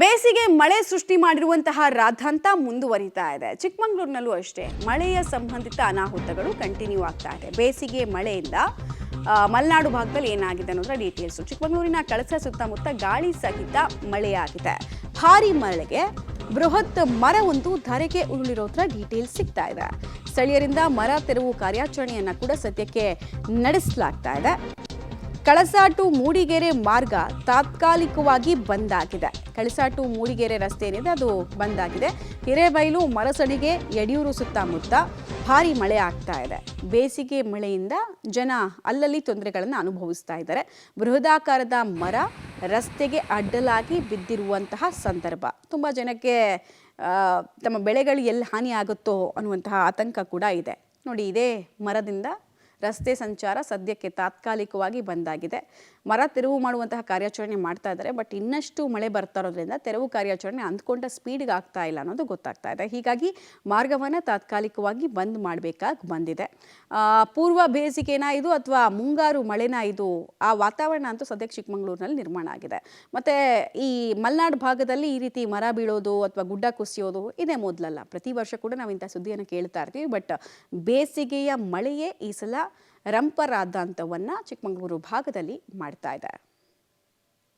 ಬೇಸಿಗೆ ಮಳೆ ಸೃಷ್ಟಿ ಮಾಡಿರುವಂತಹ ರಾದ್ಧಾಂತ ಮುಂದುವರಿತಾ ಇದೆ. ಚಿಕ್ಕಮಗಳೂರಿನಲ್ಲೂ ಅಷ್ಟೇ ಮಳೆಯ ಸಂಬಂಧಿತ ಅನಾಹುತಗಳು ಕಂಟಿನ್ಯೂ ಆಗ್ತಾ ಇದೆ. ಬೇಸಿಗೆ ಮಳೆಯಿಂದ ಮಲೆನಾಡು ಭಾಗದಲ್ಲಿ ಏನಾಗಿದೆ ಅನ್ನೋದರ ಡೀಟೇಲ್ಸ್. ಚಿಕ್ಕಮಗಳೂರಿನ ಕಳಸ ಸುತ್ತಮುತ್ತ ಗಾಳಿ ಸಹಿತ ಮಳೆಯಾಗಿದೆ. ಭಾರಿ ಮಳೆಗೆ ಬೃಹತ್ ಮರವೊಂದು ಧರೆಗೆ ಉರುಳಿರೋದ್ರ ಡೀಟೇಲ್ಸ್ ಸಿಗ್ತಾ ಇದೆ. ಸ್ಥಳೀಯರಿಂದ ಮರ ತೆರವು ಕಾರ್ಯಾಚರಣೆಯನ್ನ ಕೂಡ ಸದ್ಯಕ್ಕೆ ನಡೆಸಲಾಗ್ತಾ ಇದೆ. ಕಳಸ ಟು ಮೂಡಿಗೆರೆ ಮಾರ್ಗ ತಾತ್ಕಾಲಿಕವಾಗಿ ಬಂದ್ ಆಗಿದೆ. ಕಳಸ ಟು ಮೂಡಿಗೆರೆ ರಸ್ತೆ ಏನಿದೆ ಅದು ಬಂದ್ ಆಗಿದೆ. ಹಿರೇಬೈಲು, ಮರಸಡಿಗೆ, ಯಡಿಯೂರು ಸುತ್ತಮುತ್ತ ಭಾರಿ ಮಳೆ ಆಗ್ತಾ ಇದೆ. ಬೇಸಿಗೆ ಮಳೆಯಿಂದ ಜನ ಅಲ್ಲಲ್ಲಿ ತೊಂದರೆಗಳನ್ನು ಅನುಭವಿಸ್ತಾ ಇದ್ದಾರೆ. ಬೃಹದಾಕಾರದ ಮರ ರಸ್ತೆಗೆ ಅಡ್ಡಲಾಗಿ ಬಿದ್ದಿರುವಂತಹ ಸಂದರ್ಭ ತುಂಬ ಜನಕ್ಕೆ ತಮ್ಮ ಬೆಳೆಗಳು ಎಲ್ಲಿ ಹಾನಿ ಆಗುತ್ತೋ ಅನ್ನುವಂತಹ ಆತಂಕ ಕೂಡ ಇದೆ. ನೋಡಿ, ಇದೇ ಮರದಿಂದ ರಸ್ತೆ ಸಂಚಾರ ಸದ್ಯಕ್ಕೆ ತಾತ್ಕಾಲಿಕವಾಗಿ ಬಂದಾಗಿದೆ. ಮರ ತೆರವು ಮಾಡುವಂತಹ ಕಾರ್ಯಾಚರಣೆ ಮಾಡ್ತಾ ಇದ್ದಾರೆ. ಬಟ್ ಇನ್ನಷ್ಟು ಮಳೆ ಬರ್ತಾ ಇರೋದ್ರಿಂದ ತೆರವು ಕಾರ್ಯಾಚರಣೆ ಅಂದ್ಕೊಂಡ ಸ್ಪೀಡ್ಗೆ ಆಗ್ತಾ ಇಲ್ಲ ಅನ್ನೋದು ಗೊತ್ತಾಗ್ತಾ ಇದೆ. ಹೀಗಾಗಿ ಮಾರ್ಗವನ್ನು ತಾತ್ಕಾಲಿಕವಾಗಿ ಬಂದ್ ಮಾಡಬೇಕಾಗಿ ಬಂದಿದೆ. ಪೂರ್ವ ಬೇಸಿಗೆನ ಇದು ಅಥವಾ ಮುಂಗಾರು ಮಳೆನ ಇದು, ಆ ವಾತಾವರಣ ಅಂತೂ ಸದ್ಯಕ್ಕೆ ಚಿಕ್ಕಮಗಳೂರಿನಲ್ಲಿ ನಿರ್ಮಾಣ ಆಗಿದೆ. ಮತ್ತು ಈ ಮಲೆನಾಡು ಭಾಗದಲ್ಲಿ ಈ ರೀತಿ ಮರ ಬೀಳೋದು ಅಥವಾ ಗುಡ್ಡ ಕುಸಿಯೋದು ಇದೇ ಮೊದಲಲ್ಲ. ಪ್ರತಿ ವರ್ಷ ಕೂಡ ನಾವು ಇಂಥ ಸುದ್ದಿಯನ್ನು ಕೇಳ್ತಾ ಇರ್ತೀವಿ. ಬಟ್ ಬೇಸಿಗೆಯ ಮಳೆಯೇ ಈ ಸಲ ರಂಪರಾದ್ಧಾಂತವನ್ನು ಚಿಕ್ಕಮಗಳೂರು ಭಾಗದಲ್ಲಿ ಮಾಡ್ತಾ ಇದೆ.